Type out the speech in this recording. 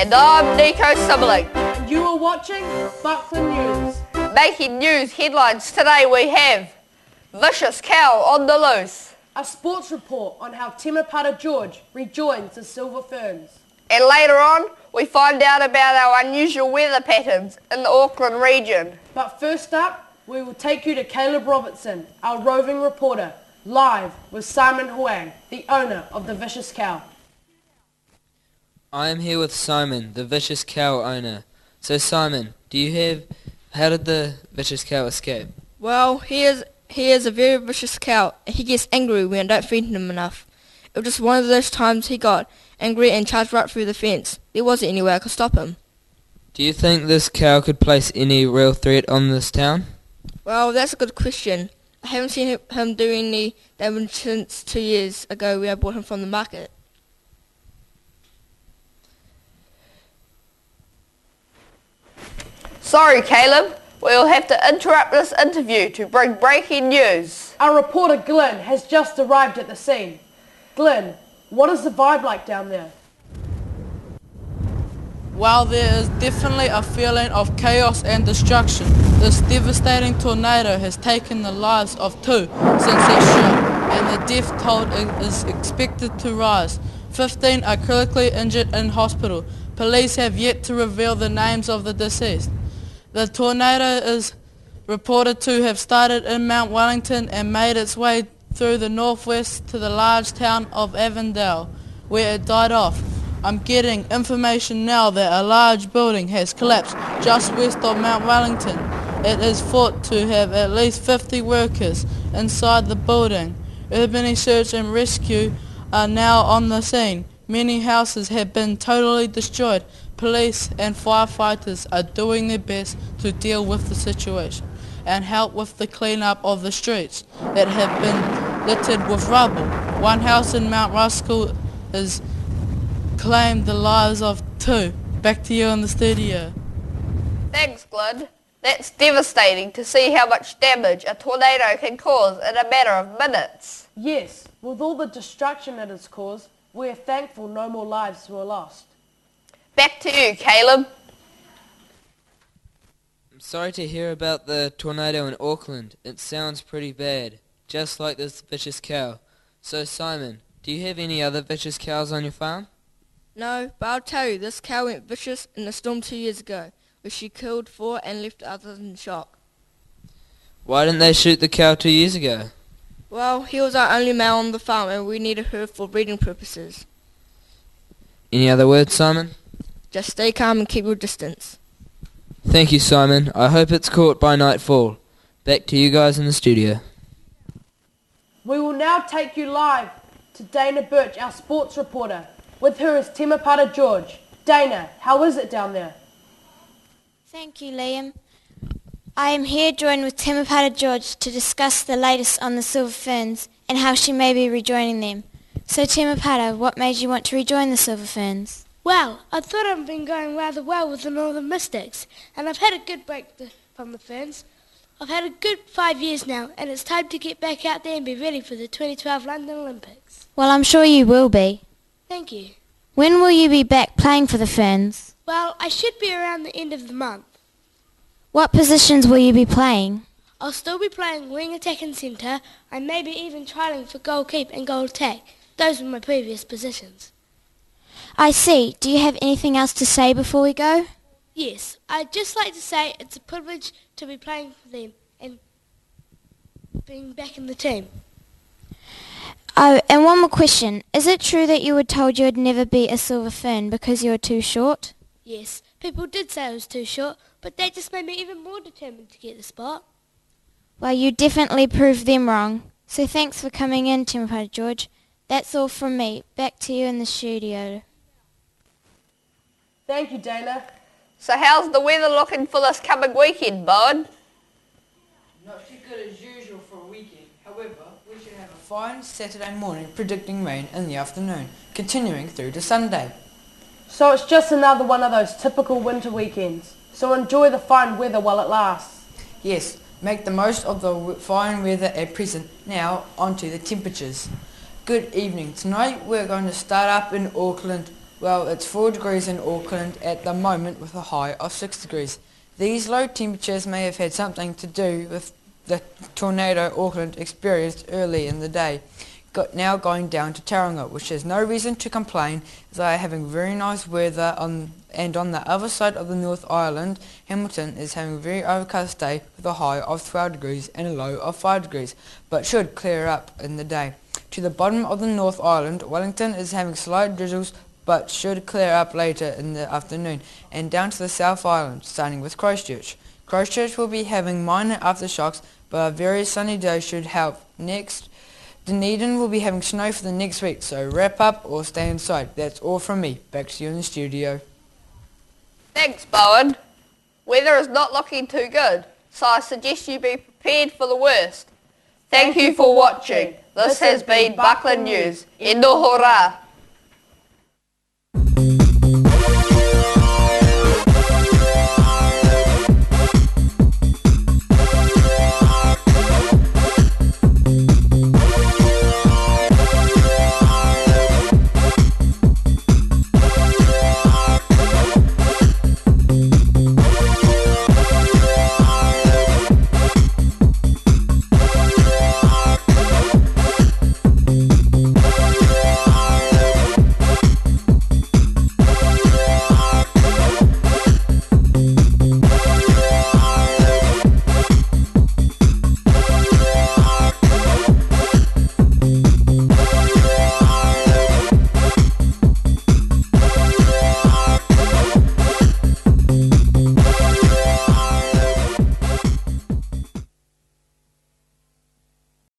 And I'm Nico Sibling. And you are watching Buckland News. Making news headlines today we have vicious cow on the loose. A sports report on how Temepara George rejoins the Silver Ferns. And later on, we find out about our unusual weather patterns in the Auckland region. But first up, we will take you to Caleb Robertson, our roving reporter, live with Simon Huang, the owner of the Vicious Cow. I am here with Simon, the Vicious Cow owner. So Simon, how did the Vicious Cow escape? Well, he is a very vicious cow. He gets angry when I don't feed him enough. It was just one of those times he got angry and charged right through the fence. There wasn't any way I could stop him. Do you think this cow could place any real threat on this town? Well, that's a good question. I haven't seen him do any damage since 2 years ago when I bought him from the market. Sorry, Caleb. We'll have to interrupt this interview to bring breaking news. Our reporter Glenn has just arrived at the scene. Glenn, what is the vibe like down there? While there is definitely a feeling of chaos and destruction, this devastating tornado has taken the lives of 2 since it struck, and the death toll is expected to rise. 15 are critically injured in hospital. Police have yet to reveal the names of the deceased. The tornado is reported to have started in Mount Wellington and made its way through the northwest to the large town of Avondale, where it died off. I'm getting information now that a large building has collapsed just west of Mount Wellington. It is thought to have at least 50 workers inside the building. Urban search and rescue are now on the scene. Many houses have been totally destroyed. Police and firefighters are doing their best to deal with the situation and help with the clean-up of the streets that have been littered with rubble. One house in Mount Ruskell has claimed the lives of 2. Back to you in the studio. Thanks, Glenn. That's devastating to see how much damage a tornado can cause in a matter of minutes. Yes, with all the destruction it has caused, we are thankful no more lives were lost. Back to you, Caleb. I'm sorry to hear about the tornado in Auckland. It sounds pretty bad, just like this vicious cow. So Simon, do you have any other vicious cows on your farm? No, but I'll tell you, this cow went vicious in a storm 2 years ago, where she killed 4 and left others in shock. Why didn't they shoot the cow 2 years ago? Well, he was our only male on the farm and we needed her for breeding purposes. Any other words, Simon? Just stay calm and keep your distance. Thank you, Simon. I hope it's caught by nightfall. Back to you guys in the studio. We will now take you live to Dana Birch, our sports reporter. With her is Temepara George. Dana, how is it down there? Thank you, Liam. I am here joined with Temepara George to discuss the latest on the Silver Ferns and how she may be rejoining them. So Temepara, what made you want to rejoin the Silver Ferns? Well, I thought I've been going rather well with the Northern Mystics, and I've had a good break from the Ferns. I've had a good 5 years now, and it's time to get back out there and be ready for the 2012 London Olympics. Well, I'm sure you will be. Thank you. When will you be back playing for the Ferns? Well, I should be around the end of the month. What positions will you be playing? I'll still be playing wing attack and centre. I may be even trialling for goal keep and goal attack. Those were my previous positions. I see. Do you have anything else to say before we go? Yes, I'd just like to say it's a privilege to be playing for them and being back in the team. Oh, and one more question. Is it true that you were told you would never be a Silver Fern because you were too short? Yes, people did say I was too short, but that just made me even more determined to get the spot. Well, you definitely proved them wrong. So thanks for coming in, Temepara George. That's all from me. Back to you in the studio. Thank you, Dana. So how's the weather looking for this coming weekend, bud? Not too good as usual for a weekend. However, we should have a fine Saturday morning predicting rain in the afternoon, continuing through to Sunday. So it's just another one of those typical winter weekends. So enjoy the fine weather while it lasts. Yes, make the most of the fine weather at present. Now, on to the temperatures. Good evening. Tonight we're going to start up in Auckland Well, it's 4 degrees in Auckland at the moment with a high of 6 degrees. These low temperatures may have had something to do with the tornado Auckland experienced early in the day, now going down to Tauranga, which has no reason to complain as they are having very nice weather and on the other side of the North Island, Hamilton is having a very overcast day with a high of 12 degrees and a low of 5 degrees, but should clear up in the day. To the bottom of the North Island, Wellington is having slight drizzles but should clear up later in the afternoon, and down to the South Island, starting with Christchurch. Christchurch will be having minor aftershocks, but a very sunny day should help. Next, Dunedin will be having snow for the next week, so wrap up or stay inside. That's all from me. Back to you in the studio. Thanks, Bowen. Weather is not looking too good, so I suggest you be prepared for the worst. Thank you for watching. This has been Buckland News. E noho rā.